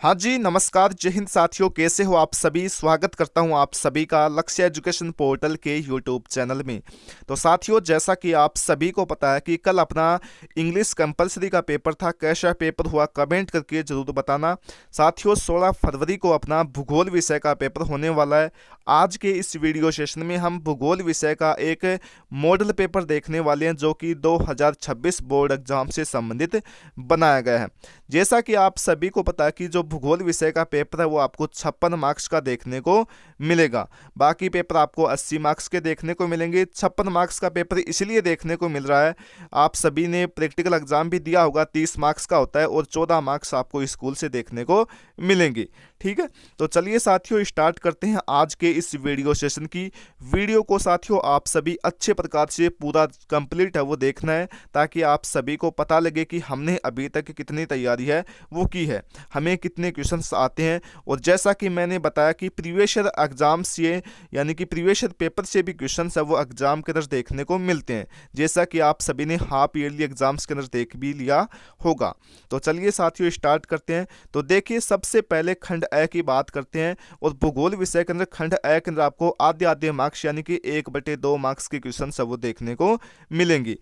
हाँ जी, नमस्कार, जय हिंद साथियों। कैसे हो आप सभी? स्वागत करता हूँ आप सभी का लक्ष्य एजुकेशन पोर्टल के यूट्यूब चैनल में। तो साथियों, जैसा कि आप सभी को पता है कि कल अपना इंग्लिश कंपलसरी का पेपर था। कैसा पेपर हुआ कमेंट करके ज़रूर बताना। साथियों, 16 फरवरी को अपना भूगोल विषय का पेपर होने वाला है। आज के इस वीडियो सेशन में हम भूगोल विषय का एक मॉडल पेपर देखने वाले हैं, जो कि 2026 बोर्ड एग्जाम से संबंधित बनाया गया है। जैसा कि आप सभी को पता है कि जो भूगोल विषय का पेपर है वो आपको 56 मार्क्स का देखने को मिलेगा। बाकी पेपर आपको 80 मार्क्स के देखने को मिलेंगे। 56 मार्क्स का पेपर इसलिए देखने को मिल रहा है, आप सभी ने प्रैक्टिकल एग्जाम भी दिया होगा, 30 मार्क्स का होता है और 14 मार्क्स आपको स्कूल से देखने को मिलेंगे। ठीक है, तो चलिए साथियों स्टार्ट करते हैं आज के इस वीडियो सेशन की। वीडियो को साथियों आप सभी अच्छे प्रकार से पूरा कंप्लीट है वो देखना है, ताकि आप सभी को पता लगे कि हमने अभी तक कितनी तैयारी है वो की है, हमें कितने क्वेश्चंस आते हैं। और जैसा कि मैंने बताया कि प्रीवियस ईयर एग्जाम से यानी कि प्रीवियस ईयर पेपर से भी क्वेश्चंस है वो एग्जाम के अंदर देखने को मिलते हैं, जैसा कि आप सभी ने हाफ ईयरली एग्जाम्स के अंदर देख भी लिया होगा। तो चलिए साथियों स्टार्ट करते हैं। तो देखिए, सबसे पहले खंड ए की बात करते हैं। और भूगोल विषय के अंदर खंड ए के अंदर आपको आधे आधे मार्क्स यानी कि 1/2 मार्क्स के क्वेश्चन है वो देखने को मिलेंगे।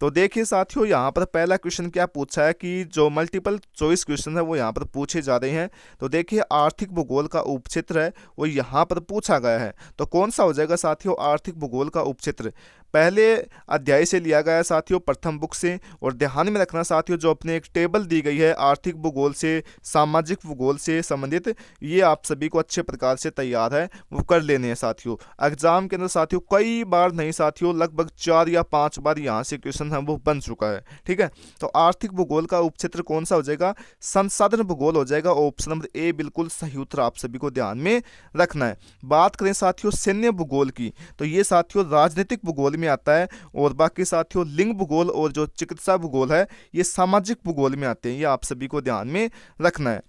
तो देखिए साथियों, यहाँ पर पहला क्वेश्चन क्या पूछा है कि जो मल्टीपल चॉइस क्वेश्चन है वो यहाँ पर पूछे जा रहे हैं। तो देखिए, आर्थिक भूगोल का उपक्षेत्र है वो यहाँ पर पूछा गया है। तो कौन सा हो जाएगा साथियों? आर्थिक भूगोल का उपक्षेत्र पहले अध्याय से लिया गया है साथियों, प्रथम बुक से। और ध्यान में रखना साथियों, जो अपने एक टेबल दी गई है आर्थिक भूगोल से सामाजिक भूगोल से संबंधित, ये आप सभी को अच्छे प्रकार से तैयार है वो कर लेने हैं साथियों। एग्जाम के अंदर साथियों कई बार नहीं साथियों, लगभग 4 या 5 बार यहाँ से क्वेश्चन है वो बन चुका है। ठीक है, तो आर्थिक भूगोल का उपक्षेत्र कौन सा हो जाएगा? संसाधन भूगोल हो जाएगा। ऑप्शन नंबर ए बिल्कुल सही उत्तर आप सभी को ध्यान में रखना है। बात करें साथियों सैन्य भूगोल की, तो ये साथियों राजनीतिक भूगोल में आता है। और बाकी साथियों लिंग भूगोल और जो चिकित्सा भूगोल है ये सामाजिक भूगोल में आते हैं, ये आप सभी को ध्यान में रखना है।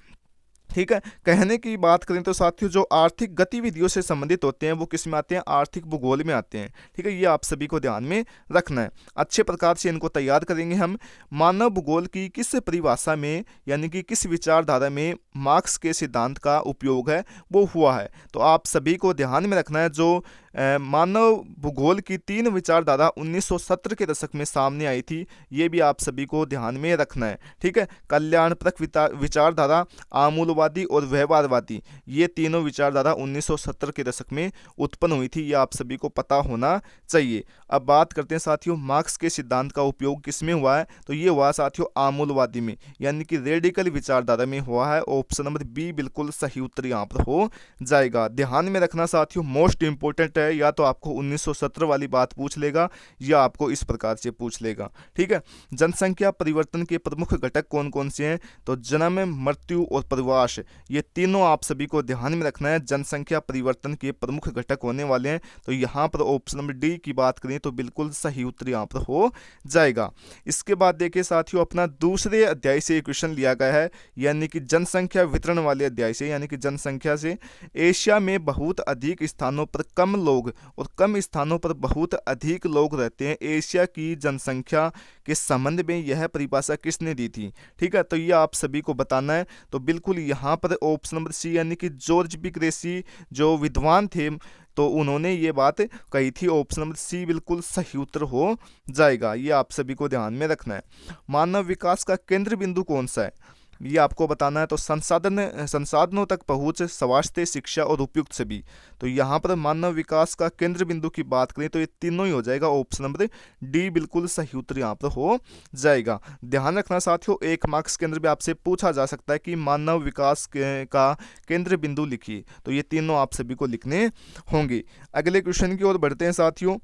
ठीक है, कहने की बात करें तो साथियों जो आर्थिक गतिविधियों से संबंधित होते हैं वो किस में आते हैं? आर्थिक भूगोल में आते हैं। ठीक है, ये आप सभी को ध्यान में रखना है। अच्छे प्रकार से इनको तैयार करेंगे हम। मानव भूगोल की किस परिभाषा में यानी कि किस विचारधारा में मार्क्स के सिद्धांत का उपयोग है वो हुआ है? तो आप सभी को ध्यान में रखना है, जो मानव भूगोल की 3 विचारधारा 1970 के दशक में सामने आई थी, ये भी आप सभी को ध्यान में रखना है। ठीक है, कल्याणप्रक विचारधारा, आमूलवादी और व्यवहारवादी, ये तीनों विचारधारा 1970 के दशक में उत्पन्न हुई थी, ये आप सभी को पता होना चाहिए। अब बात करते हैं साथियों मार्क्स के सिद्धांत का उपयोग किस में हुआ है? तो ये हुआ साथियों आमूलवादी में, यानी कि रेडिकल विचारधारा में हुआ है। ऑप्शन नंबर बी बिल्कुल सही उत्तर यहाँ पर हो जाएगा। ध्यान में रखना साथियों, मोस्ट इंपोर्टेंट है, या तो आपको 1970 वाली बात पूछ लेगा या आपको इस प्रकार से पूछ लेगा। ठीक है, जनसंख्या परिवर्तन के प्रमुख घटक कौन कौन से हैं? तो जन्म, मृत्यु और प्रवास, ये तीनों आप सभी को ध्यान में रखना है, जनसंख्या परिवर्तन के प्रमुख घटक होने वाले हैं। तो यहाँ पर ऑप्शन नंबर डी की बात करें तो बिल्कुल सही उत्तर यहाँ पर हो जाएगा। इसके बाद देखिए साथियों, अपना दूसरे अध्याय से क्वेश्चन लिया गया है, यानी कि जनसंख्या वितरण वाले अध्याय से, यानी कि जनसंख्या से। एशिया में बहुत अधिक स्थानों पर कम लोग और कम स्थानों पर बहुत अधिक लोग रहते हैं, एशिया की जनसंख्या के संबंध में यह परिभाषा किसने दी थी? ठीक है, तो ये आप सभी को बताना है। तो बिल्कुल यहाँ पर ऑप्शन नंबर सी यानी कि जॉर्ज बी ग्रेसी जो विद्वान थे, तो उन्होंने ये बात कही थी। ऑप्शन नंबर सी बिल्कुल सही उत्तर हो जाएगा, ये आप सभी को ध्यान में रखना है। मानव विकास का केंद्र बिंदु कौन सा है? ये आपको बताना है। तो संसाधनों तक पहुंच, स्वास्थ्य, शिक्षा और उपयुक्त सभी। तो यहाँ पर मानव विकास का केंद्र बिंदु की बात करें तो ये तीनों ही हो जाएगा। ऑप्शन नंबर डी बिल्कुल सही उत्तर यहाँ पर हो जाएगा। ध्यान रखना साथियों, 1 मार्क्स के अंदर भी आपसे पूछा जा सकता है कि मानव विकास का केंद्र बिंदु लिखिए, तो ये तीनों आप सभी को लिखने होंगे। अगले क्वेश्चन की ओर बढ़ते हैं साथियों,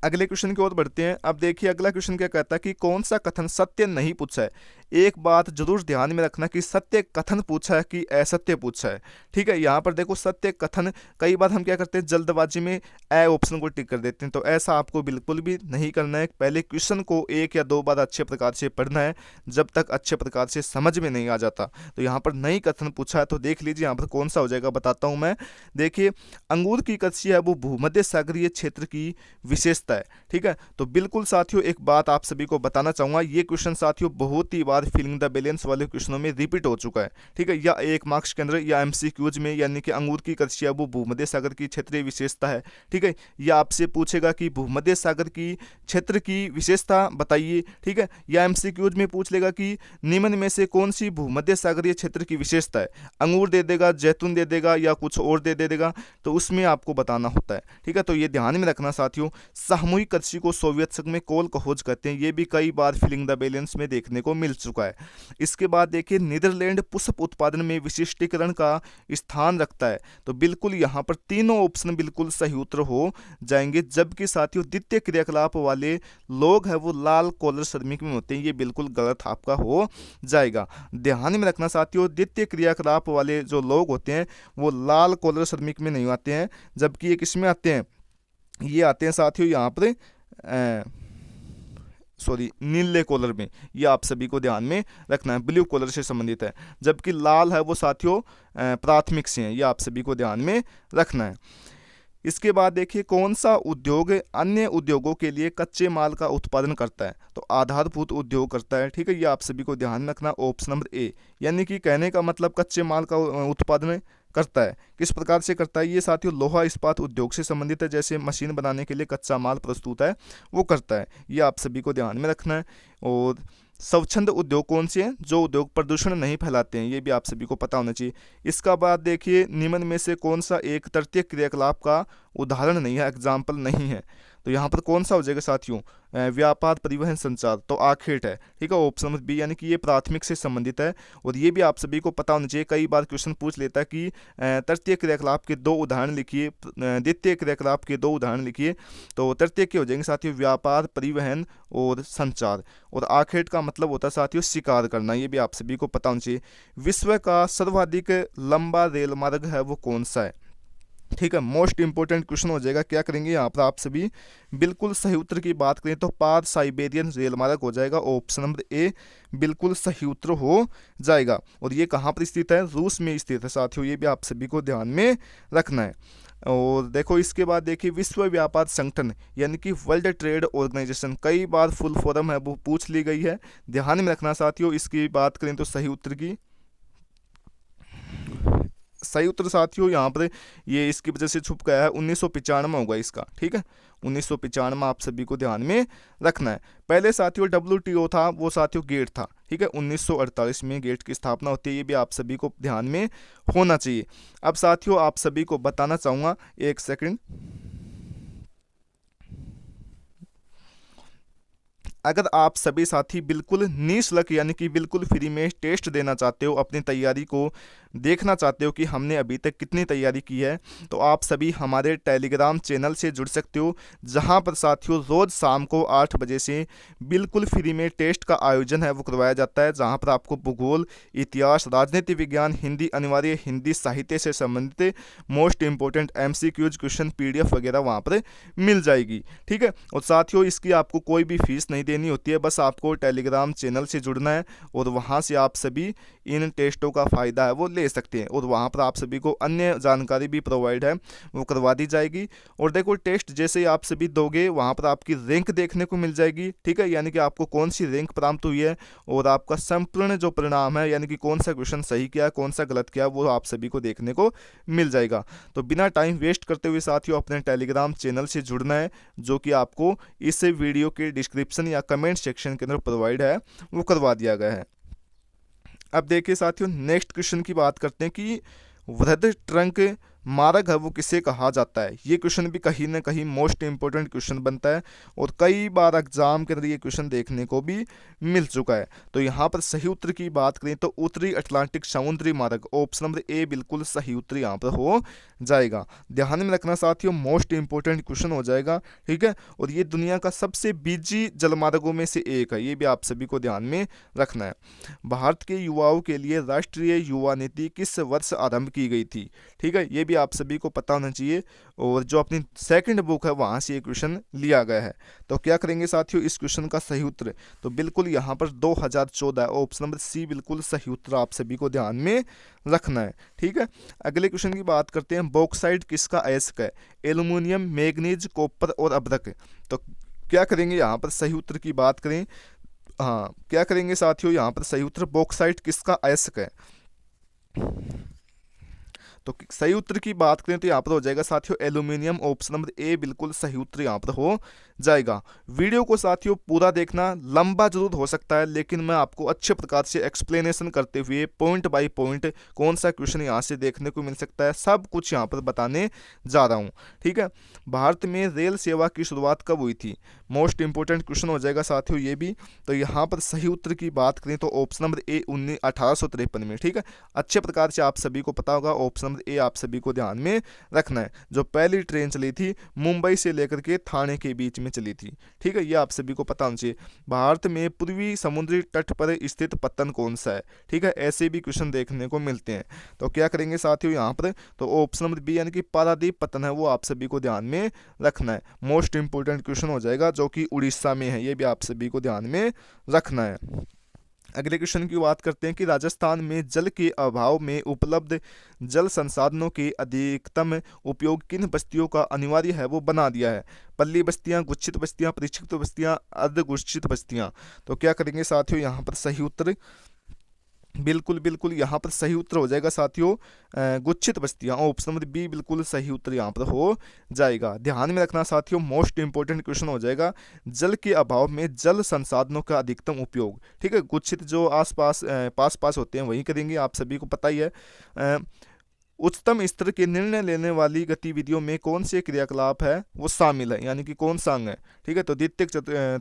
अगले क्वेश्चन की ओर बढ़ते हैं। अब देखिए अगला क्वेश्चन क्या कहता है कि कौन सा कथन सत्य नहीं पूछा है? एक बात जरूर ध्यान में रखना कि सत्य कथन पूछा है कि असत्य पूछा है। ठीक है, यहाँ पर देखो सत्य कथन, कई बार हम क्या करते हैं जल्दबाजी में ए ऑप्शन को टिक कर देते हैं, तो ऐसा आपको बिल्कुल भी नहीं करना है। पहले क्वेश्चन को 1 या 2 बार अच्छे प्रकार से पढ़ना है, जब तक अच्छे प्रकार से समझ में नहीं आ जाता। तो यहाँ पर नई कथन पूछा है, तो देख लीजिए यहाँ पर कौन सा हो जाएगा, बताता हूँ मैं। देखिए, अंगूर की कृषि है वो भूमध्य सागरीय क्षेत्र की विशेषता है। ठीक है, तो बिल्कुल साथियों एक बात आप सभी को बताना चाहूंगा, ये क्वेश्चन साथियों बहुत ही बार बार फिलिंग द बैलेंस वाले क्वेश्चनों में रिपीट हो चुका है, ठीक है, या 1 मार्क्स के अंदर या एमसीक्यूज में, यानी कि अंगूर की कशिया वो भूमध्य सागर की क्षेत्रीय विशेषता है, ठीक है, या आपसे पूछेगा कि भूमध्य सागर की क्षेत्र की विशेषता बताइए, ठीक है, या एमसीक्यूज में पूछ लेगा कि निम्न में से कौन सी भूमध्य सागरीय क्षेत्र की विशेषता है, अंगूर दे देगा, जैतून दे देगा या कुछ और दे देगा, तो उसमें आपको बताना होता है, ठीक है। तो ये ध्यान में रखना साथियों। सामूहिक कृषि को सोवियत संघ में कोल खोज कहते हैं, ये भी कई बार फिलिंग द बैलेंस में देखने को मिल चुका है। इसके बाद देखिए नीदरलैंड पुष्प उत्पादन में विशिष्टीकरण का स्थान रखता है, तो बिल्कुल यहाँ पर तीनों ऑप्शन बिल्कुल सही उत्तर हो जाएंगे, जबकि साथियों द्वितीय क्रियाकलाप वाले लोग हैं वो लाल कॉलर श्रमिक में होते हैं, ये बिल्कुल गलत आपका हो जाएगा। ध्यान में रखना साथियों, द्वितीय क्रियाकलाप वाले जो लोग होते हैं वो लाल कॉलर श्रमिक में नहीं आते हैं, जबकि ये किसमें आते हैं, ये आते हैं साथियों यहाँ पर नीले कॉलर में, ये आप सभी को ध्यान में रखना है, ब्लू कॉलर से संबंधित है, जबकि लाल है वो साथियों प्राथमिक से हैं, ये आप सभी को ध्यान में रखना है। इसके बाद देखिए कौन सा उद्योग अन्य उद्योगों के लिए कच्चे माल का उत्पादन करता है, तो आधारभूत उद्योग करता है, ठीक है, ये आप सभी को ध्यान रखना, ऑप्शन नंबर ए, यानी कि कहने का मतलब कच्चे माल का उत्पादन करता है। किस प्रकार से करता है ये साथियों, लोहा इस्पात उद्योग से संबंधित है, जैसे मशीन बनाने के लिए कच्चा माल प्रस्तुत है वो करता है, ये आप सभी को ध्यान में रखना है। और स्वच्छंद उद्योग कौन से हैं, जो उद्योग प्रदूषण नहीं फैलाते हैं, ये भी आप सभी को पता होना चाहिए। इसका बाद देखिए निम्न में से कौन सा एक तृतीय क्रियाकलाप का उदाहरण नहीं है, एग्जाम्पल नहीं है, तो यहाँ पर कौन सा हो जाएगा साथियों, व्यापार परिवहन संचार, तो आखेट है, ठीक है, ऑप्शन नंबर बी, यानी कि ये प्राथमिक से संबंधित है। और ये भी आप सभी को पता होना चाहिए, कई बार क्वेश्चन पूछ लेता है कि तृतीय क्रियाकलाप के 2 उदाहरण लिखिए, द्वितीय क्रियाकलाप के 2 उदाहरण लिखिए, तो तृतीय के हो जाएंगे साथियों व्यापार परिवहन और संचार, और आखेट का मतलब होता है साथियों शिकार करना, ये भी आप सभी को पता होना चाहिए। विश्व का सर्वाधिक लंबा रेल मार्ग है वो कौन सा है, ठीक है, मोस्ट इंपोर्टेंट क्वेश्चन हो जाएगा। क्या करेंगे यहाँ पर आप सभी बिल्कुल सही उत्तर की बात करें तो पार साइबेरियन रेल मार्ग हो जाएगा, ऑप्शन नंबर ए बिल्कुल सही उत्तर हो जाएगा। और ये कहाँ पर स्थित है, रूस में स्थित है साथियों, ये भी आप सभी को ध्यान में रखना है। और देखो इसके बाद देखिए विश्व व्यापार संगठन यानी कि वर्ल्ड ट्रेड ऑर्गेनाइजेशन, कई बार फुल फॉर्म है वो पूछ ली गई है, ध्यान में रखना साथियों। इसकी बात करें तो सही उत्तर की सही उत्तर साथियों यहाँ पर ये इसकी वजह से छुप गया है, 1995 होगा इसका, ठीक है, 1995 आप सभी को ध्यान में रखना है। पहले साथियों WTO था वो साथियों गेट था, ठीक है, 1948 में गेट की स्थापना होती है, ये भी आप सभी को ध्यान में होना चाहिए। अब साथियों आप सभी को बताना चाहूँगा, एक सेकंड, अगर आप सभी साथी बिल्कुल निःशुल्क यानी कि बिल्कुल फ्री में टेस्ट देना चाहते हो, अपनी तैयारी को देखना चाहते हो कि हमने अभी तक कितनी तैयारी की है, तो आप सभी हमारे टेलीग्राम चैनल से जुड़ सकते हो, जहां पर साथियों रोज़ शाम को 8 बजे से बिल्कुल फ्री में टेस्ट का आयोजन है वो करवाया जाता है, जहां पर आपको भूगोल, इतिहास, राजनीति विज्ञान, हिंदी अनिवार्य, हिंदी साहित्य से संबंधित most important MCQs question PDF वगैरह वहाँ पर मिल जाएगी, ठीक है। और साथियों इसकी आपको कोई भी फीस नहीं देनी होती है, बस आपको टेलीग्राम चैनल से जुड़ना है और वहाँ से आप सभी इन टेस्टों का फ़ायदा है वो ले सकते हैं, और वहाँ पर आप सभी को अन्य जानकारी भी प्रोवाइड है वो करवा दी जाएगी। और देखो टेस्ट जैसे ही आप सभी दोगे वहाँ पर आपकी रैंक देखने को मिल जाएगी, ठीक है, यानी कि आपको कौन सी रैंक प्राप्त हुई है और आपका संपूर्ण जो परिणाम है यानी कि कौन सा क्वेश्चन सही किया कौन सा गलत किया वो आप सभी को देखने को मिल जाएगा। तो बिना टाइम वेस्ट करते हुए साथियों अपने टेलीग्राम चैनल से जुड़ना है, जो कि आपको इस वीडियो के डिस्क्रिप्शन या कमेंट सेक्शन के अंदर प्रोवाइड है वो करवा दिया गया है। अब देखिए साथियों नेक्स्ट क्वेश्चन की बात करते हैं कि वृहद ट्रंक मार्ग है वो किसे कहा जाता है। ये क्वेश्चन भी कहीं ना कहीं मोस्ट इंपॉर्टेंट क्वेश्चन बनता है और कई बार एग्जाम के अंदर ये क्वेश्चन देखने को भी मिल चुका है। तो यहाँ पर सही उत्तर की बात करें तो उत्तरी अटलांटिक समुद्री मार्ग, ऑप्शन नंबर ए बिल्कुल सही उत्तर यहाँ पर हो जाएगा। ध्यान में रखना साथियों मोस्ट इंपॉर्टेंट क्वेश्चन हो जाएगा, ठीक है, और ये दुनिया का सबसे बिजी जलमार्गों में से एक है, ये भी आप सभी को ध्यान में रखना है। भारत के युवाओं के लिए राष्ट्रीय युवा नीति किस वर्ष आरंभ की गई थी, ठीक है, ये भी आप सभी को पता होना चाहिए। और जो अपनी सेकंड बुक है वहाँ से ये क्वेश्चन लिया गया है। तो क्या करेंगे साथियों इस क्वेश्चन का सही उत्तर, तो बिल्कुल यहाँ पर 2014 ऑप्शन नंबर सी बिल्कुल सही उत्तर आप सभी को ध्यान में रखना है, ठीक है। अगले क्वेश्चन की बात करते हैं, बॉक्साइट किसका अयस्क है, एल्युमिनियम, मैग्नीज, कॉपर और अभ्रक। तो क्या करेंगे यहाँ पर सही उत्तर की बात करें हाँ, क्या करेंगे साथियों, यहाँ पर सही उत्तर बॉक्साइट किसका अयस्क है। तो सही उत्तर की बात करें तो यहाँ पर हो जाएगा साथियों एल्यूमिनियम, ऑप्शन नंबर ए बिल्कुल सही उत्तर यहाँ पर हो जाएगा। वीडियो को साथियों पूरा देखना, लंबा जरूर हो सकता है लेकिन मैं आपको अच्छे प्रकार से एक्सप्लेनेशन करते हुए पॉइंट बाय पॉइंट कौन सा क्वेश्चन यहाँ से देखने को मिल सकता है सब कुछ यहाँ पर बताने जा रहा हूँ। ठीक है, भारत में रेल सेवा की शुरुआत कब हुई थी, मोस्ट इंपोर्टेंट क्वेश्चन हो जाएगा साथियों ये भी। तो यहाँ पर सही उत्तर की बात करें तो ऑप्शन नंबर ए 1853 में। ठीक है, अच्छे प्रकार से आप सभी को पता होगा, ऑप्शन नंबर ए आप सभी को ध्यान में रखना है। जो पहली ट्रेन चली थी मुंबई से लेकर के थाने के बीच में चली थी। ठीक है, ये आप सभी को पता होना चाहिए। भारत में पूर्वी समुद्री तट पर स्थित पत्तन कौन सा है। ठीक है, ऐसे भी क्वेश्चन देखने को मिलते हैं। तो क्या करेंगे साथियों यहाँ पर, तो ऑप्शन नंबर बी यानी कि पारादीप पत्तन है वो आप सभी को ध्यान में रखना है। मोस्ट इंपोर्टेंट क्वेश्चन हो जाएगा जो कि उड़ीसा में है, ये भी आप सभी को ध्यान में रखना है। अगले क्वेश्चन की बात करते हैं कि राजस्थान में जल के अभाव में उपलब्ध जल संसाधनों के अधिकतम उपयोग किन बस्तियों का अनिवार्य है वो बना दिया है। पल्ली बस्तियां, गुच्छित बस्तियां, परिक्षिप्त बस्तियां, अर्धगुच्छित बस्तियां। तो क्या करेंगे साथियों यहाँ पर सही उत्तर बिल्कुल बिल्कुल यहाँ पर सही उत्तर हो जाएगा साथियों गुच्छित बस्तियां, ऑप्शन नंबर बी बिल्कुल सही उत्तर यहाँ पर हो जाएगा। ध्यान में रखना साथियों मोस्ट इंपोर्टेंट क्वेश्चन हो जाएगा जल के अभाव में जल संसाधनों का अधिकतम उपयोग। ठीक है, गुच्छित जो आसपास पास पास होते हैं वही करेंगे, आप सभी को पता ही है। उच्चतम स्तर के निर्णय लेने वाली गतिविधियों में कौन से क्रियाकलाप है वो शामिल है, यानी कि कौन सा अंग है। ठीक है, तो द्वितीयक,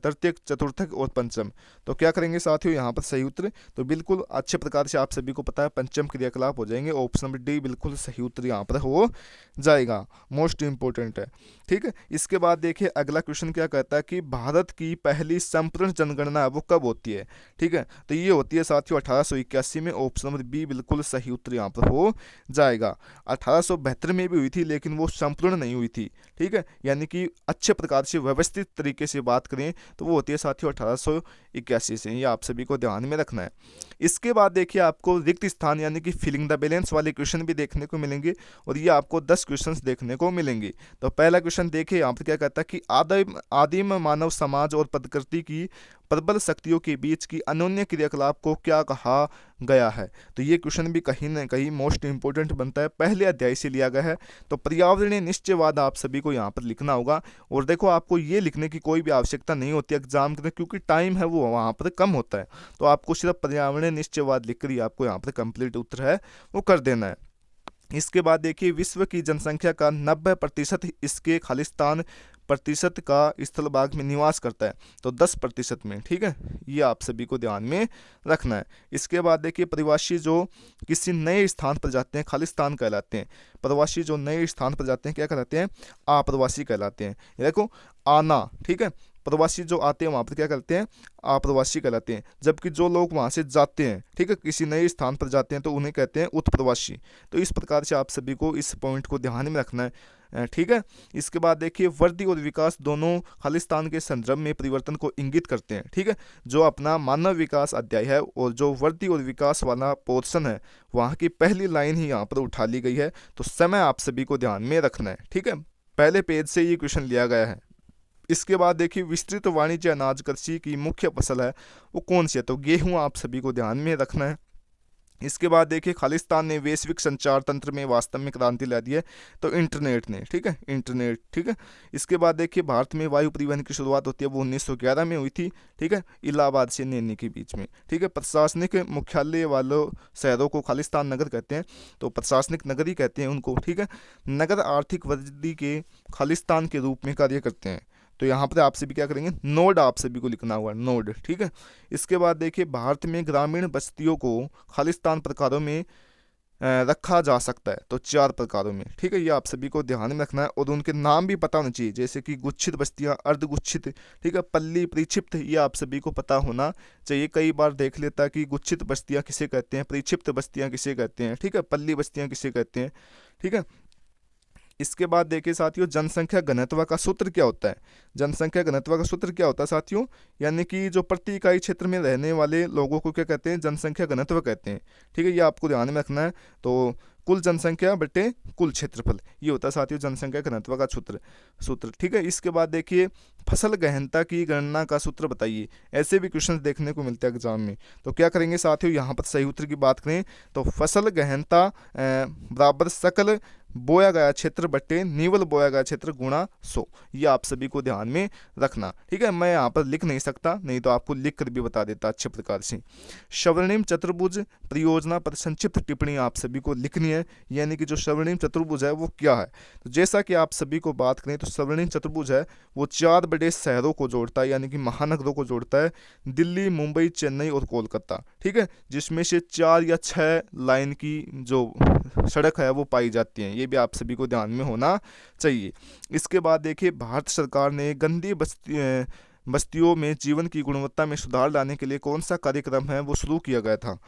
तृतीयक, चतुर्थक और पंचम। तो क्या करेंगे साथियों यहाँ पर सही उत्तर, तो बिल्कुल अच्छे प्रकार से आप सभी को पता है पंचम क्रियाकलाप हो जाएंगे, ऑप्शन नंबर डी बिल्कुल सही उत्तर यहाँ पर हो जाएगा, मोस्ट इंपोर्टेंट है। ठीक है, इसके बाद देखिए अगला क्वेश्चन क्या कहता है कि भारत की पहली संपूर्ण जनगणना वो कब होती है। ठीक है, तो ये होती है साथियों 1881 में, ऑप्शन नंबर बी बिल्कुल सही उत्तर यहाँ पर हो जाएगा। 1872 में भी हुई थी लेकिन वो संपूर्ण नहीं हुई थी। ठीक है, यानी कि अच्छे प्रकार से व्यवस्थित तरीके से बात करें तो वो होती है साथियों 1881 से, ये आप सभी को ध्यान में रखना है। इसके बाद देखिए आपको रिक्त स्थान यानी कि फिलिंग द बैलेंस वाले क्वेश्चन भी देखने को मिलेंगे और ये आपको 10 क्वेश्चंस देखने को मिलेंगे। तो पहला क्वेश्चन देखिए यहाँ पर क्या कहता है कि आदिम मानव समाज और प्रकृति की प्रबल शक्तियों के बीच की अनोन्य क्रियाकलाप को क्या कहा गया है। तो ये क्वेश्चन भी कहीं ना कहीं मोस्ट इंपोर्टेंट बनता है, पहले अध्याय से लिया गया है। तो पर्यावरणीय निश्चयवाद आप सभी को यहाँ पर लिखना होगा और देखो आपको ये लिखने की कोई भी आवश्यकता नहीं होती एग्जाम के, क्योंकि टाइम है वो वहाँ पर कम होता है। तो आपको सिर्फ पर्यावरणीय निश्चयवाद लिख कर ही आपको यहाँ पर कंप्लीट उत्तर है वो कर देना है। इसके बाद देखिए विश्व की जनसंख्या का 90% इसके खालिस्तान प्रतिशत का स्थल भाग में निवास करता है, तो 10% में। ठीक है, ये आप सभी को ध्यान में रखना है। इसके बाद देखिए प्रवासी जो किसी नए स्थान पर जाते हैं खालिस्तान कहलाते हैं। प्रवासी जो नए स्थान पर जाते हैं क्या कहलाते हैं, अप्रवासी कहलाते हैं। ये देखो आना, ठीक है, प्रवासी जो आते हैं वहाँ पर क्या करते हैं, अप्रवासी कहलाते हैं। जबकि जो लोग वहाँ से जाते हैं, ठीक है, किसी नए स्थान पर जाते हैं तो उन्हें कहते हैं उत्प्रवासी। तो इस प्रकार से आप सभी को इस पॉइंट को ध्यान में रखना है। ठीक है, इसके बाद देखिए वृद्धि और विकास दोनों खालिस्तान के संदर्भ में परिवर्तन को इंगित करते हैं। ठीक है, जो अपना मानव विकास अध्याय है और जो वृद्धि और विकास वाला पोर्शन है वहाँ की पहली लाइन ही यहाँ पर उठा ली गई है। तो समय आप सभी को ध्यान में रखना है। ठीक है, पहले पेज से ये क्वेश्चन लिया गया है। इसके बाद देखिए विस्तृत वाणिज्य अनाज कृषि की मुख्य फसल है वो कौन सी है, तो गेहूं आप सभी को ध्यान में रखना है। इसके बाद देखिए खालिस्तान ने वैश्विक संचार तंत्र में वास्तव में क्रांति ला दी है, तो इंटरनेट ने। ठीक है, इंटरनेट। ठीक है, इसके बाद देखिए भारत में वायु परिवहन की शुरुआत होती है वो 1911 में हुई थी। ठीक है, इलाहाबाद से नैनी के बीच में। ठीक है, प्रशासनिक मुख्यालय वालों शहरों को खालिस्तान नगर कहते हैं, तो प्रशासनिक नगर ही कहते हैं उनको। ठीक है, नगर आर्थिक वृद्धि के खालिस्तान के रूप में कार्य करते हैं। तो यहाँ पर आप सभी क्या करेंगे, नोड आप सभी को लिखना हुआ नोड। ठीक है, इसके बाद देखिए भारत में ग्रामीण बस्तियों को खालिस्तान प्रकारों में रखा जा सकता है, तो 4 प्रकारों में। ठीक है, ये आप सभी को ध्यान में रखना है और उनके नाम भी पता होना चाहिए, जैसे कि गुच्छित बस्तियां, अर्धगुच्छित, ठीक है, पल्ली, परिक्षिप्त, ये आप सभी को पता होना चाहिए। कई बार देख लेता है कि गुच्छित बस्तियां किसे कहते हैं, परिक्षिप्त बस्तियां किसे कहते हैं, ठीक है, पल्ली बस्तियां किसे कहते हैं। ठीक है, इसके बाद देखिए साथियों जनसंख्या घनत्व का सूत्र क्या होता है। जनसंख्या घनत्व का सूत्र क्या होता है साथियों, यानी कि जो प्रति इकाई क्षेत्र में रहने वाले लोगों को क्या कहते हैं, जनसंख्या घनत्व कहते हैं। ठीक है, ये आपको ध्यान में रखना है। तो कुल जनसंख्या बटे कुल क्षेत्रफल, ये होता है साथियों जनसंख्या घनत्व का सूत्र। ठीक है, इसके बाद देखिए फसल गहनता की गणना का सूत्र बताइए। ऐसे भी क्वेश्चन देखने को मिलते हैं एग्जाम में। तो क्या करेंगे साथियों, यहाँ पर सही उत्तर की बात करें तो फसल गहनता बराबर सकल बोया गया क्षेत्र बटे निवल बोया गया क्षेत्र गुणा 100। ये आप सभी को ध्यान में रखना। ठीक है, मैं यहाँ पर लिख नहीं सकता, नहीं तो आपको लिख कर भी बता देता अच्छे प्रकार से। स्वर्णिम चतुर्भुज परियोजना पर संक्षिप्त टिप्पणी आप सभी को लिखनी है, यानी कि जो स्वर्णिम चतुर्भुज है वो क्या है। तो जैसा कि आप सभी को बात करें तो स्वर्णिम चतुर्भुज है वो 4 बड़े शहरों को जोड़ता है, यानी कि महानगरों को जोड़ता है, दिल्ली, मुंबई, चेन्नई और कोलकाता। ठीक है, जिसमें से 4 या 6 लाइन की जो सड़क है वो पाई जाती हैं, ये भी आप सभी को ध्यान में होना चाहिए। इसके बाद देखिए भारत सरकार ने गंदी बस्तियों में जीवन की गुणवत्ता में सुधार लाने के लिए कौन सा कार्यक्रम है वो शुरू किया गया था।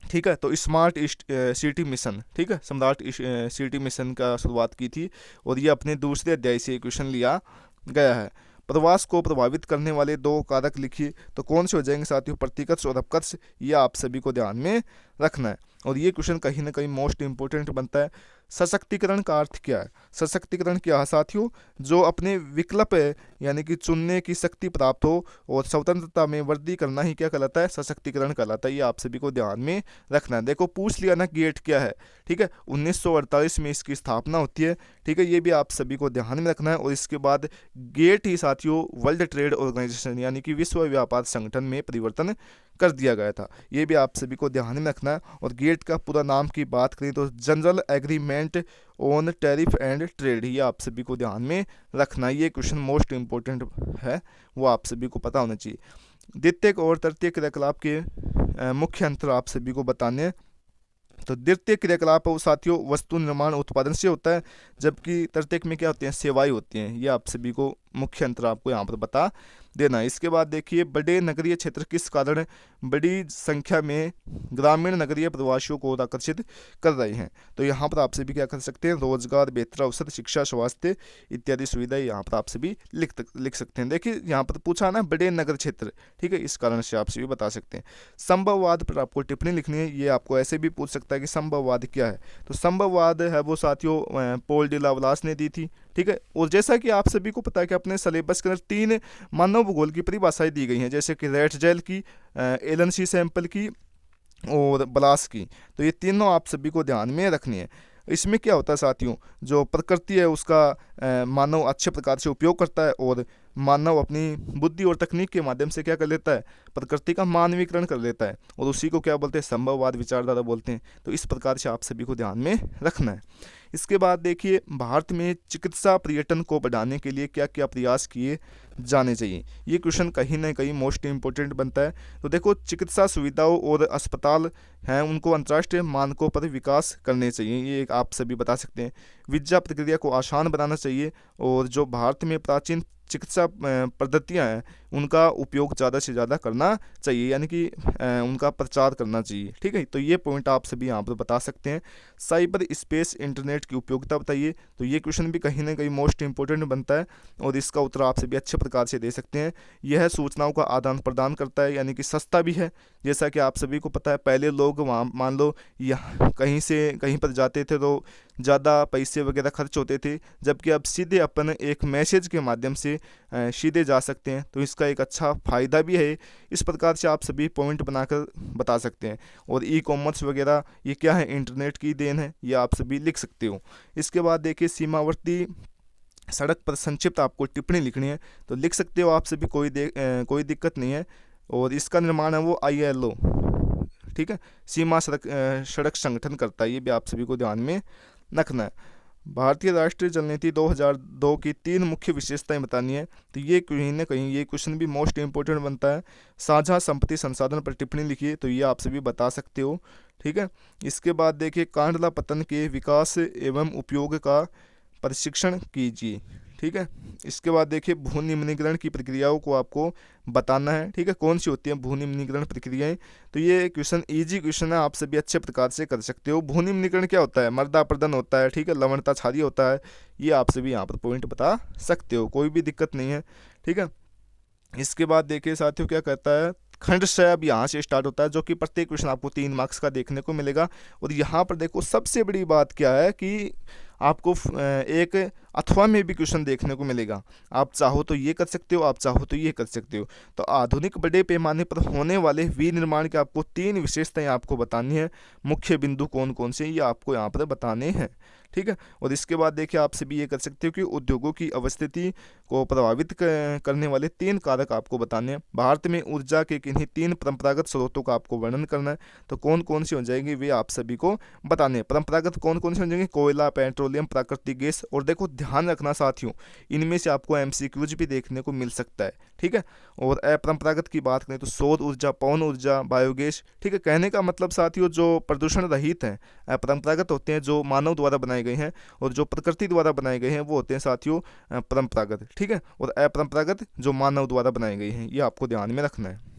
ठीक है, तो स्मार्ट सिटी मिशन, ठीक है, सम्राट सिटी मिशन का शुरुआत की थी और ये अपने दूसरे अध्याय से क्वेश्चन लिया गया है। प्रवास को प्रभावित करने वाले 2 कारक लिखिए। तो कौन से हो जाएंगे साथियों, प्रतिकर्ष और अपकर्ष, ये आप सभी को ध्यान में रखना है। और ये क्वेश्चन कहीं ना कहीं मोस्ट इंपॉर्टेंट बनता है। सशक्तिकरण का अर्थ क्या है? सशक्तिकरण क्या है साथियों, जो अपने विकल्प यानी कि चुनने की शक्ति प्राप्त हो और स्वतंत्रता में वृद्धि करना ही क्या कहलाता है, सशक्तिकरण कहलाता है। ये आप सभी को ध्यान में रखना है। देखो पूछ लिया ना गेट क्या है, ठीक है, 1948 में इसकी स्थापना होती है। ठीक है, ये भी आप सभी को ध्यान में रखना है। और इसके बाद गेट ही साथियों वर्ल्ड ट्रेड ऑर्गेनाइजेशन यानी कि विश्व व्यापार संगठन में परिवर्तन कर दिया गया था। ये भी आप सभी को ध्यान में रखना है। और गेट का पूरा नाम की बात करें तो general agreement on tariff and trade, ये आप सभी को ध्यान में रखना। ये क्वेश्चन मोस्ट इंपॉर्टेंट है, वो आप सभी को पता होना चाहिए। द्वितीयक और तृतीयक क्रियाकलाप के मुख्य अंतर आप सभी को बताने हैं। तो द्वितीयक क्रियाकलाप वो साथियों वस्तु निर्माण उत्पादन से होता है, जबकि तृतीयक में क्या होते हैं, सेवाएं होती हैं। ये आप सभी को मुख्य अंतर आपको यहाँ पर बता देना है। इसके बाद देखिए बड़े नगरीय क्षेत्र किस कारण बड़ी संख्या में ग्रामीण नगरीय प्रवासियों को आकर्षित कर रहे हैं। तो यहाँ पर आप सभी क्या कर सकते हैं, रोजगार, बेहतर अवसर, शिक्षा, स्वास्थ्य इत्यादि सुविधाएं यहाँ पर आप सभी लिख सकते हैं। देखिए यहाँ पर पूछा ना बड़े नगर क्षेत्र, ठीक है, इस कारण से आप सभी बता सकते हैं। संभववाद पर आपको टिप्पणी लिखनी है। ये आपको ऐसे भी पूछ सकता है कि संभववाद क्या है। तो संभववाद है वो साथियों पॉल डी लावलास ने दी थी। ठीक है, और जैसा कि आप सभी को पता है कि अपने सिलेबस के अंदर 3 मानव भूगोल की परिभाषाएं दी गई हैं, जैसे कि रेटजेल की, एलन सी सैंपल की और ब्लास की। तो ये तीनों आप सभी को ध्यान में रखनी है। इसमें क्या होता है साथियों, जो प्रकृति है उसका मानव अच्छे प्रकार से उपयोग करता है और मानव अपनी बुद्धि और तकनीक के माध्यम से क्या कर लेता है, प्रकृति का मानवीकरण कर लेता है, और उसी को क्या बोलते हैं, संभववाद विचारधारा बोलते हैं। तो इस प्रकार से आप सभी को ध्यान में रखना है। इसके बाद देखिए भारत में चिकित्सा पर्यटन को बढ़ाने के लिए क्या क्या प्रयास किए जाने चाहिए। ये क्वेश्चन कहीं ना कहीं मोस्ट इंपॉर्टेंट बनता है। तो देखो चिकित्सा सुविधाओं और अस्पताल हैं उनको अंतर्राष्ट्रीय मानकों पर विकास करने चाहिए, ये आप सभी बता सकते हैं। वीजा प्रक्रिया को आसान बनाना चाहिए और जो भारत में प्राचीन चिकित्सा पद्धतियां हैं उनका उपयोग ज़्यादा से ज़्यादा करना चाहिए, यानी कि उनका प्रचार करना चाहिए। ठीक है, तो ये पॉइंट आप सभी यहाँ पर बता सकते हैं। साइबर स्पेस इंटरनेट की उपयोगिता बताइए। तो ये क्वेश्चन भी कहीं ना कहीं मोस्ट इंपॉर्टेंट बनता है और इसका उत्तर आप सभी अच्छे प्रकार से दे सकते हैं। यह सूचनाओं का आदान प्रदान करता है, यानी कि सस्ता भी है। जैसा कि आप सभी को पता है पहले लोग वहाँ मान लो यहाँ कहीं से कहीं पर जाते थे तो ज़्यादा पैसे वगैरह खर्च होते थे, जबकि अब सीधे अपन एक मैसेज के माध्यम से सीधे जा सकते हैं। तो इसका एक अच्छा फ़ायदा भी है। इस प्रकार से आप सभी पॉइंट बनाकर बता सकते हैं। और ई कॉमर्स वगैरह ये क्या है, इंटरनेट की देन है, ये आप सभी लिख सकते हो। इसके बाद देखिए सीमावर्ती सड़क पर संक्षिप्त आपको टिप्पणी लिखनी है, तो लिख सकते हो आप सभी, कोई दिक्कत नहीं है। और इसका निर्माण है वो ILO, ठीक है, सीमा सड़क संगठन करता है। ये भी आप सभी को ध्यान में रखना है। भारतीय राष्ट्रीय जल नीति 2002 की 3 मुख्य विशेषताएं बतानी है। तो ये कहीं ना कहीं ये क्वेश्चन भी मोस्ट इंपॉर्टेंट बनता है। साझा संपत्ति संसाधन पर टिप्पणी लिखिए, तो ये आप सभी बता सकते हो। ठीक है, इसके बाद देखिए कांडला पतन के विकास एवं उपयोग का प्रशिक्षण कीजिए। ठीक है, इसके बाद देखिए भू निम्नीकरण की प्रक्रियाओं को आपको बताना है। ठीक है, कौन सी होती है भू निम्नीकरण प्रक्रियाएं। तो ये क्वेश्चन इजी क्वेश्चन है, आप सभी अच्छे प्रकार से कर सकते हो। भू निम्नीकरण क्या होता है, मृदा अपरदन होता है, ठीक है, लवणता क्षारीय होता है। ये आप सभी यहाँ पर पॉइंट बता सकते हो, कोई भी दिक्कत नहीं है। ठीक है, इसके बाद देखिए साथियों क्या कहता है, खंड श अब यहाँ से स्टार्ट होता है, जो कि प्रत्येक क्वेश्चन आपको 3 मार्क्स का देखने को मिलेगा। और यहाँ पर देखो सबसे बड़ी बात क्या है कि आपको एक अथवा में भी क्वेश्चन देखने को मिलेगा। आप चाहो तो ये कर सकते हो, आप चाहो तो ये कर सकते हो। तो आधुनिक बड़े पैमाने पर होने वाले विनिर्माण के आपको 3 विशेषताएं आपको बतानी है। मुख्य बिंदु कौन कौन से ये आपको यहाँ पर बताने हैं, ठीक है। और इसके बाद देखिए आप सभी ये कर सकते हो कि उद्योगों की अवस्थिति को प्रभावित करने वाले 3 कारक आपको बताने हैं। भारत में ऊर्जा के किन्हीं 3 परंपरागत स्रोतों का आपको वर्णन करना है। तो कौन कौन से हो जाएंगे वे आप सभी को बताने हैं। परंपरागत कौन कौन से हो जाएंगे? कोयला, पेट्रोलियम, प्राकृतिक गैस। और देखो ध्यान रखना साथियों, इनमें से आपको एमसीक्यूज भी देखने को मिल सकता है, ठीक है। और अपरंपरागत की बात करें तो सौर ऊर्जा, पवन ऊर्जा, बायोगैस, ठीक है। कहने का मतलब साथियों जो प्रदूषण रहित हैं, अपरंपरागत होते हैं जो मानव द्वारा बनाए गए हैं, और जो प्रकृति द्वारा बनाए गए हैं वो होते हैं साथियों परंपरागत, ठीक है। और अपरंपरागत जो मानव द्वारा बनाए गए हैं, ये आपको ध्यान में रखना है।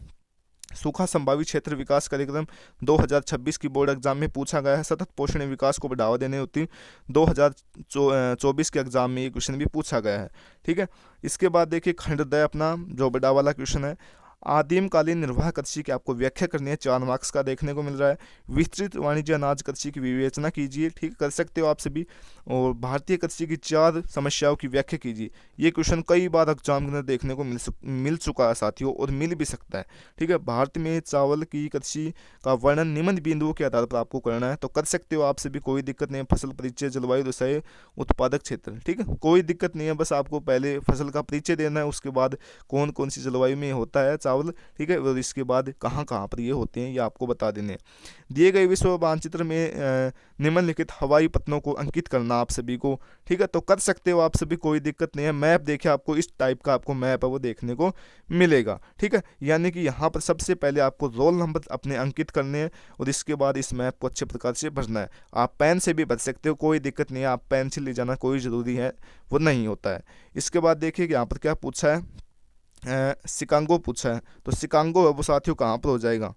सूखा संभावित क्षेत्र विकास कार्यक्रम 2026 की बोर्ड एग्जाम में पूछा गया है। सतत पोषण विकास को बढ़ावा देने होती 2024 के एग्जाम में ये क्वेश्चन भी पूछा गया है, ठीक है। इसके बाद देखिए खंड द अपना जो बड़ा वाला क्वेश्चन है, आदिमकालीन निर्वाह कृषि की आपको व्याख्या करनी है, 4 मार्क्स का देखने को मिल रहा है। विस्तृत वाणिज्य अनाज कृषि की विवेचना कीजिए, ठीक कर सकते हो आप सभी। और भारतीय कृषि की 4 समस्याओं की व्याख्या कीजिए। ये क्वेश्चन कई बार एग्जाम के अंदर देखने को मिल चुका है साथियों, और मिल भी सकता है, ठीक है। भारत में चावल की कृषि का वर्णन निम्न बिंदुओं के आधार पर आपको करना है। तो कर सकते हो आप सभी, कोई दिक्कत नहीं है। फसल परिचय, जलवायु दशाएं, उत्पादक क्षेत्र, ठीक है, कोई दिक्कत नहीं है। बस आपको पहले फसल का परिचय देना है, उसके बाद कौन कौन सी जलवायु में होता है चावल, ठीक है, और इसके बाद कहाँ कहाँ पर ये होते हैं ये आपको बता देने हैं। दिए गए विश्व मानचित्र में निम्नलिखित हवाई पत्तनों को अंकित करना आप सभी को, ठीक है। तो कर सकते हो आप सभी, कोई दिक्कत नहीं है। मैप देखिए आपको इस टाइप का आपको मैप है वो देखने को मिलेगा, ठीक है। यानी कि यहाँ पर सबसे पहले आपको रोल नंबर अपने अंकित करने हैं, और इसके बाद इस मैप को अच्छे प्रकार से भरना है। आप पेन से भी भर सकते हो, कोई दिक्कत नहीं है। आप पेंसिल ले जाना कोई ज़रूरी है वो नहीं होता है। इसके बाद देखिए यहाँ पर क्या पूछा है, शिकागो पूछा है। तो शिकागो है वो साथियों कहाँ पर हो जाएगा?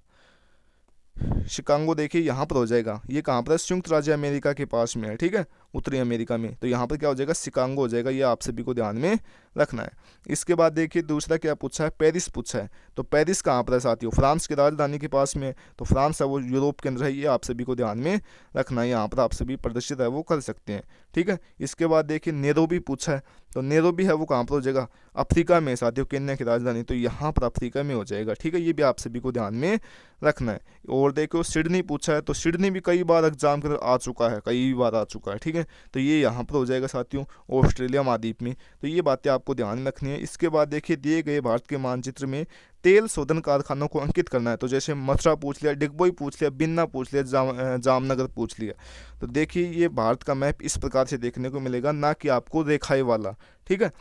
शिकागो देखिए यहाँ पर हो जाएगा। ये कहाँ पर है? संयुक्त राज्य अमेरिका के पास में है, ठीक है, उत्तरी अमेरिका में। तो यहाँ पर क्या हो जाएगा? शिकागो हो जाएगा। ये आप सभी को ध्यान में रखना है। इसके बाद देखिए दूसरा क्या पूछा है, पेरिस पूछा है। तो पेरिस कहाँ पर है साथियों? फ्रांस की राजधानी के पास में। तो फ्रांस है वो यूरोप के अंदर है, ये आप सभी को ध्यान में रखना है। यहाँ पर आप सभी प्रदर्शित है वो कर सकते हैं, ठीक है। इसके बाद देखिए नैरोबी पूछा है। तो नैरोबी है वो कहाँ पर हो जाएगा? अफ्रीका में साथियों, केन्या की राजधानी। तो यहाँ पर अफ्रीका में हो जाएगा, ठीक है। ये भी आप सभी को ध्यान में रखना है। और देखो सिडनी पूछा है। तो सिडनी भी कई बार एग्जाम के अंदर आ चुका है, कई बार आ चुका है, ठीक है। तो ये यहाँ पर हो जाएगा साथियों, ऑस्ट्रेलिया महाद्वीप में। तो ये बातें आपको ध्यान में रखनी है। इसके बाद देखिए दिए गए भारत के मानचित्र में तेल शोधन कारखानों को अंकित करना है। तो जैसे मथुरा पूछ लिया, डिगबोई पूछ लिया, बिन्ना पूछ लिया, जामनगर पूछ लिया। तो देखिए ये भारत का मैप इस प्रकार से देखने को मिलेगा, ना कि आपको रेखाएं वाला, ठीक है,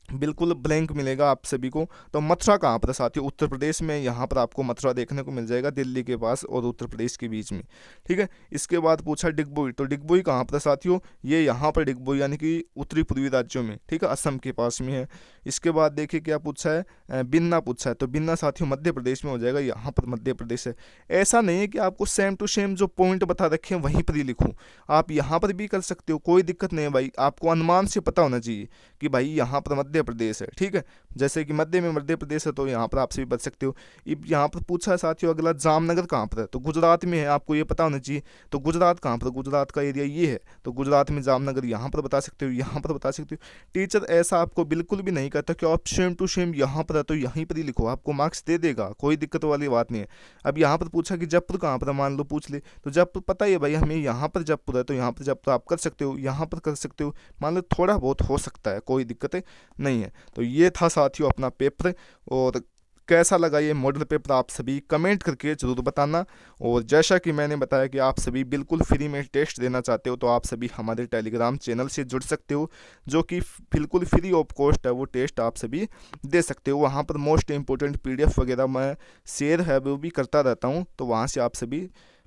बिल्कुल ब्लैंक मिलेगा आप सभी को। तो मथुरा कहाँ पर है साथियों? उत्तर प्रदेश में। यहाँ पर आपको मथुरा देखने को मिल जाएगा, दिल्ली के पास और उत्तर प्रदेश के बीच में, ठीक है। इसके बाद पूछा डिगबोई। तो डिगबोई कहाँ पर है साथियों? ये यहाँ पर डिगबोई यानी कि उत्तरी पूर्वी राज्यों में, ठीक है, असम के पास में है। इसके बाद देखिए क्या पूछा है, बिन्ना पूछा है। तो बिन्ना साथियों मध्य प्रदेश में हो जाएगा, यहाँ पर मध्य प्रदेश है। ऐसा नहीं है कि आपको सेम टू सेम जो पॉइंट बता रखे हैं वहीं पर ही लिखूँ, आप यहाँ पर भी कर सकते हो, कोई दिक्कत नहीं है भाई। आपको अनुमान से पता होना चाहिए कि भाई यहाँ पर मध्य प्रदेश है, ठीक है। जैसे कि मध्य में मध्य प्रदेश है, तो यहाँ पर आप सभी बच सकते हो। यहाँ पर पूछा है साथियों अगला, जामनगर कहाँ पर है? तो गुजरात में है, आपको ये पता होना चाहिए। तो गुजरात कहाँ पर? गुजरात का एरिया ये है। तो गुजरात में जामनगर, यहाँ पर बता सकते हो, यहाँ पर बता सकते हो। टीचर ऐसा आपको बिल्कुल भी नहीं कहता कि आप सेम टू सेम यहाँ पर है तो यहीं पर ही लिखो, आपको मार्क्स दे देगा, कोई दिक्कत वाली बात नहीं है। अब यहाँ पर पूछा कि जयपुर कहाँ पर है, मान लो पूछ ले। तो जयपुर पता ही है भाई हमें, यहाँ पर जयपुर है, तो यहाँ पर जयपुर आप कर सकते हो, यहाँ पर कर सकते हो। मान लो थोड़ा बहुत हो सकता है, कोई दिक्कत नहीं है। तो ये था साथियों अपना पेपर। और कैसा लगा ये मॉडल पेपर आप सभी कमेंट करके ज़रूर बताना। और जैसा कि मैंने बताया कि आप सभी बिल्कुल फ्री में टेस्ट देना चाहते हो, तो आप सभी हमारे टेलीग्राम चैनल से जुड़ सकते हो, जो कि बिल्कुल फ्री ऑफ कॉस्ट है। वो टेस्ट आप सभी दे सकते हो। वहाँ पर मोस्ट इंपॉर्टेंट PDF वगैरह मैं शेयर है वो भी करता रहता हूँ, तो वहाँ से आप सभी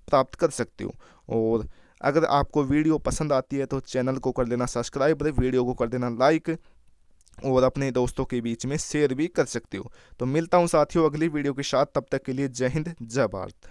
प्राप्त कर सकते हो। और अगर आपको वीडियो पसंद आती है तो चैनल को कर लेना सब्सक्राइब, वीडियो को कर देना लाइक, और अपने दोस्तों के बीच में शेयर भी कर सकते हो। तो मिलता हूँ साथियों अगली वीडियो के साथ, तब तक के लिए जय हिंद, जय भारत।